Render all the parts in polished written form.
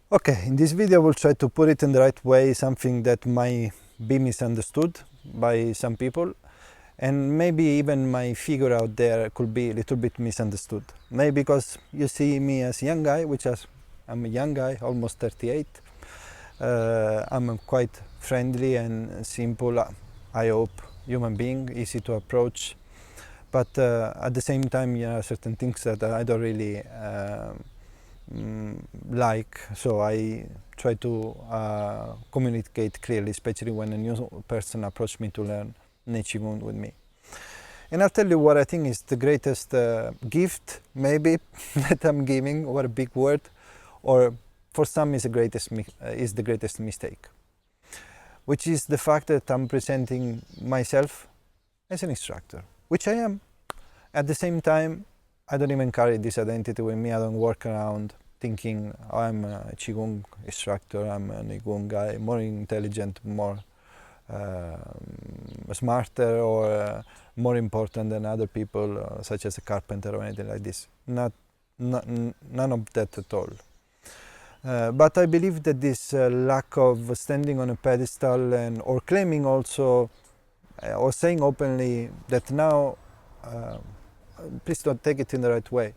Okay, in this video we'll try to put it in the right way, something that might be misunderstood by some people, and maybe even my figure out there could be a little bit misunderstood. Maybe because you see me as a young guy, I'm a young guy, almost 38. I'm quite friendly and simple, I hope, human being, easy to approach. But at the same time, there are certain things that I don't really like, so I try to communicate clearly, especially when a new person approaches me to learn Nei Gong with me. And I'll tell you what I think is the greatest gift, maybe, that I'm giving, or a big word, or for some is the greatest mistake, which is the fact that I'm presenting myself as an instructor, which I am. At the same time, I don't even carry this identity with me. I don't walk around thinking, oh, I'm a qigong instructor, I'm a Nei Gong guy, more intelligent, more smarter, or more important than other people, such as a carpenter or anything like this. None of that at all. But I believe that this lack of standing on a pedestal or claiming also, or saying openly that now, please don't take it in the right way.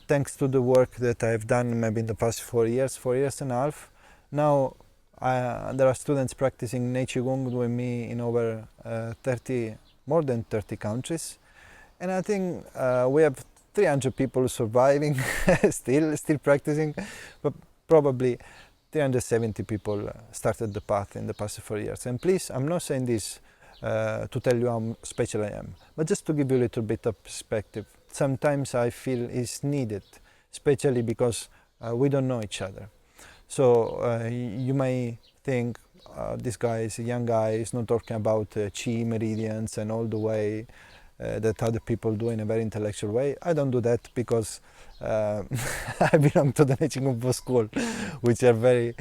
Thanks to the work that I've done maybe in the past 4 years and a half, now there are students practicing Nei Gong with me in over more than 30 countries. And I think we have 300 people surviving, still practicing, but probably 370 people started the path in the past 4 years. And please, I'm not saying this to tell you how special I am, but just to give you a little bit of perspective. Sometimes I feel it's needed, especially because we don't know each other. So you may think this guy is a young guy, he's not talking about Qi meridians and all the way that other people do in a very intellectual way. I don't do that because I belong to the Nei Gong school, which are we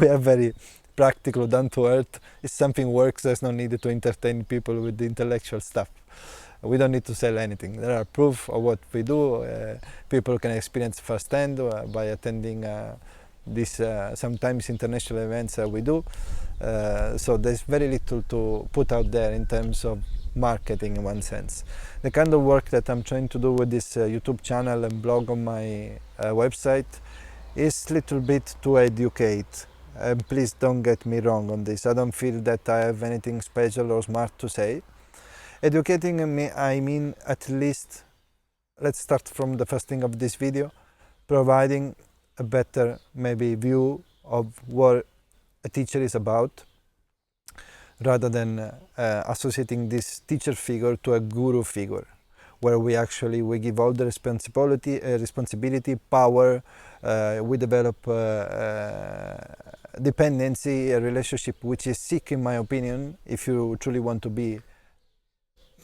are very practical, down to earth. If something works, there's no need to entertain people with the intellectual stuff. We don't need to sell anything. There are proof of what we do. People can experience firsthand by attending these sometimes international events we do. So there's very little to put out there in terms of marketing in one sense. The kind of work that I'm trying to do with this YouTube channel and blog on my website is a little bit to educate. Please don't get me wrong on this. I don't feel that I have anything special or smart to say. Educating me, I mean, at least, let's start from the first thing of this video, providing a better maybe view of what a teacher is about, rather than associating this teacher figure to a guru figure, where we give all the responsibility, power, we develop dependency, a relationship which is sick, in my opinion, if you truly want to be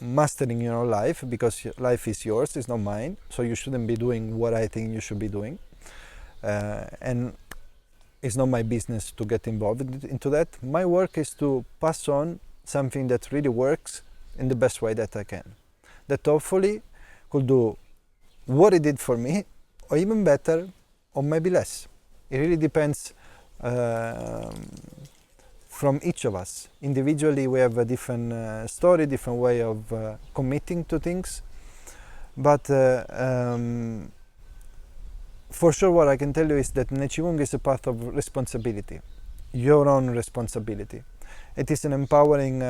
mastering your life, because life is yours, it's not mine, so you shouldn't be doing what I think you should be doing, and it's not my business to get involved into that. My work is to pass on something that really works in the best way that I can, that hopefully could do what it did for me, or even better, or maybe less. It really depends from each of us. Individually, we have a different story, different way of committing to things, but for sure what I can tell you is that Nei Gong is a path of responsibility, your own responsibility. It is an empowering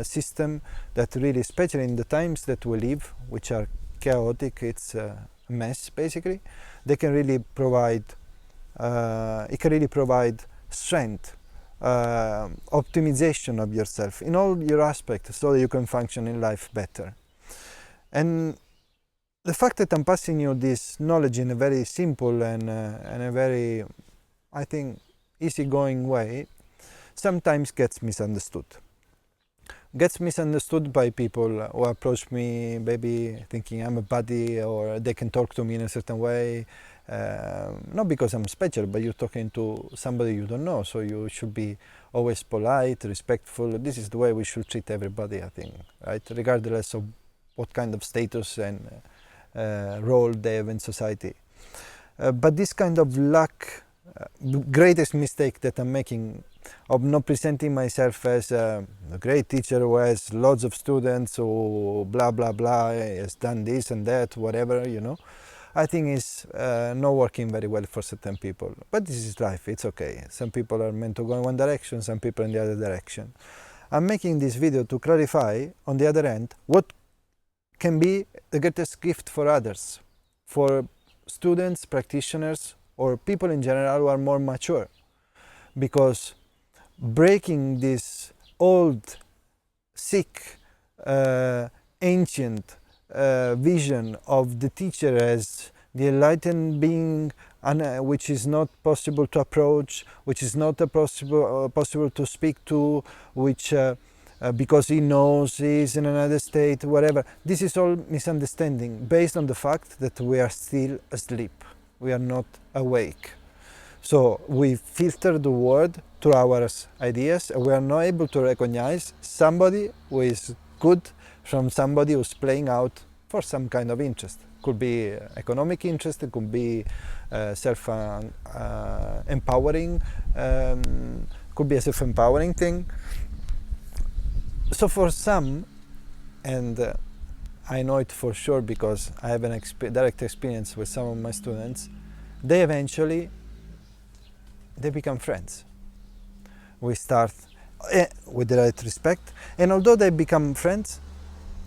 system that really, especially in the times that we live, which are chaotic, it's a mess basically, it can really provide strength, optimization of yourself in all your aspects, so that you can function in life better. And the fact that I'm passing you this knowledge in a very simple and a very, I think, easygoing way, sometimes gets misunderstood. Gets misunderstood by people who approach me maybe thinking I'm a buddy, or they can talk to me in a certain way, not because I'm special, but you're talking to somebody you don't know, so you should be always polite, respectful. This is the way we should treat everybody, I think, right? Regardless of what kind of status and role they have in society. but this kind of lack, greatest mistake that I'm making, of not presenting myself as a great teacher who has lots of students, who blah blah blah, has done this and that, whatever, you know, I think is not working very well for certain people. But this is life, it's okay. Some people are meant to go in one direction, some people in the other direction. I'm making this video to clarify, on the other end, what can be the greatest gift for others, for students, practitioners, or people in general who are more mature. Because breaking this old, sick, ancient vision of the teacher as the enlightened being, which is not possible to approach, which is not possible to speak to, which because he knows he's in another state, whatever. This is all misunderstanding based on the fact that we are still asleep. We are not awake. So we filter the world through our ideas, and we are not able to recognize somebody who is good from somebody who's playing out for some kind of interest. Could be economic interest, it could be self-empowering, could be a self-empowering thing. So for some, and I know it for sure because I have an direct experience with some of my students, they become friends. We start with the right respect, and although they become friends,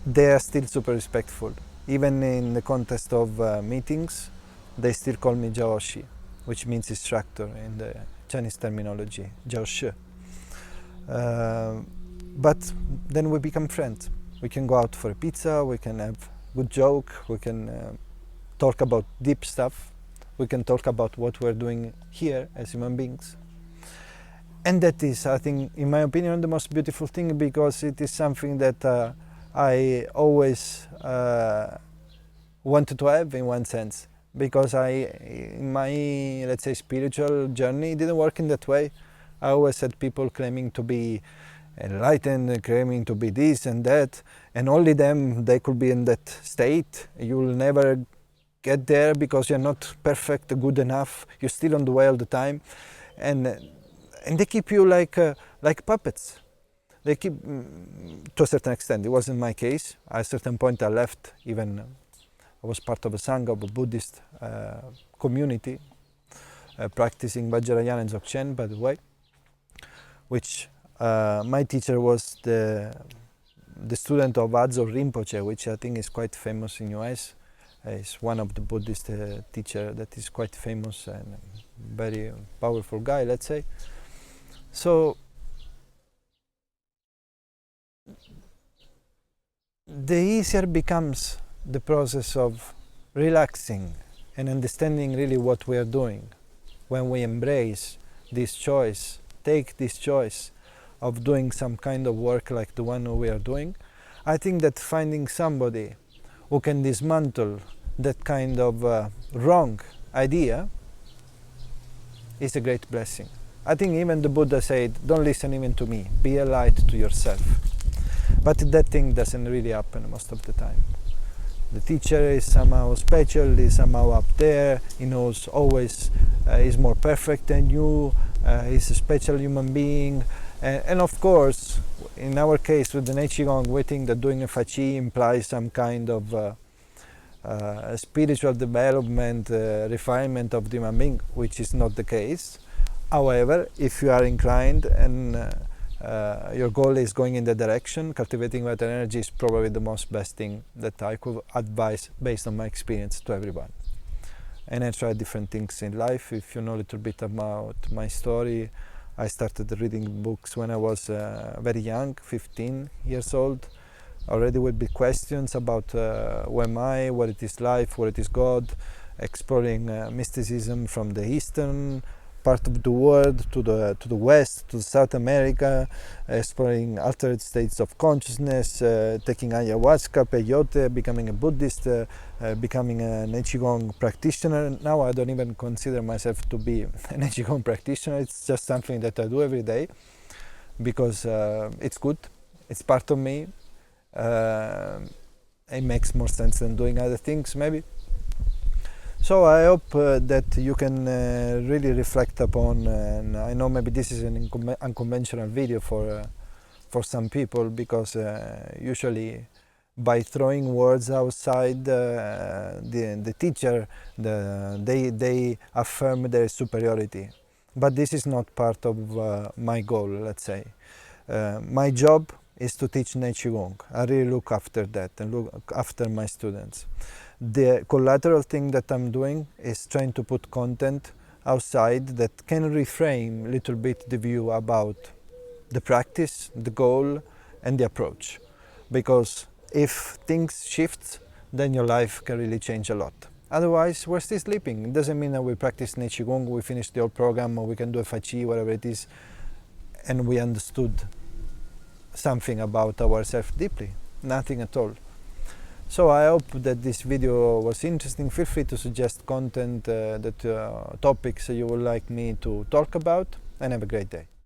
they are still super respectful. Even in the context of meetings, they still call me Jiaoshi, which means instructor in the Chinese terminology, Jiaoshi. But then we become friends. We can go out for a pizza, we can have good joke, we can talk about deep stuff, we can talk about what we're doing here as human beings. And that is, I think, in my opinion, the most beautiful thing, because it is something that I always wanted to have in one sense, because in my, let's say, spiritual journey, it didn't work in that way. I always had people claiming to be enlightened, claiming to be this and that, and only them, they could be in that state. You'll never get there because you're not perfect, good enough, you're still on the way all the time, and they keep you like puppets. They keep, to a certain extent. It wasn't my case. At a certain point I left, even I was part of a Sangha, of a Buddhist community, practicing Vajrayana and Dzogchen, by the way, which my teacher was the student of Adzo Rinpoche, which I think is quite famous in US. He's one of the Buddhist teacher that is quite famous and very powerful guy, let's say. So the easier becomes the process of relaxing and understanding really what we are doing when we embrace this choice, take this choice of doing some kind of work like the one we are doing. I think that finding somebody who can dismantle that kind of wrong idea is a great blessing. I think even the Buddha said, don't listen even to me, be a light to yourself. But that thing doesn't really happen most of the time. The teacher is somehow special, is somehow up there, he knows always, is more perfect than you, is a special human being. And of course, in our case with the Nei Gong, we think that doing a Fachi implies some kind of spiritual development, refinement of the human being, which is not the case. However, if you are inclined and your goal is going in that direction, cultivating that energy is probably the most best thing that I could advise based on my experience to everyone. And I tried different things in life. If you know a little bit about my story, I started reading books when I was very young, 15 years old, already with big questions about who am I, what it is life, what it is God, exploring mysticism from the eastern part of the world to the west, to South America, exploring altered states of consciousness, taking ayahuasca, peyote, becoming a Buddhist, becoming a Nei Gong practitioner. Now I don't even consider myself to be a Nei Gong practitioner. It's just something that I do every day because it's good, it's part of me. It makes more sense than doing other things maybe. So I hope that you can really reflect upon, and I know maybe this is an unconventional video for some people, because usually by throwing words outside, the teacher, they affirm their superiority. But this is not part of my goal, let's say. My job is to teach Nei Gong. I really look after that and look after my students. The collateral thing that I'm doing is trying to put content outside that can reframe a little bit the view about the practice, the goal, and the approach. Because if things shift, then your life can really change a lot. Otherwise, we're still sleeping. It doesn't mean that we practice Nei Gong, we finish the whole program, or we can do a Fai Chi, whatever it is, and we understood something about ourselves deeply. Nothing at all. So I hope that this video was interesting. Feel free to suggest content, topics you would like me to talk about, and have a great day.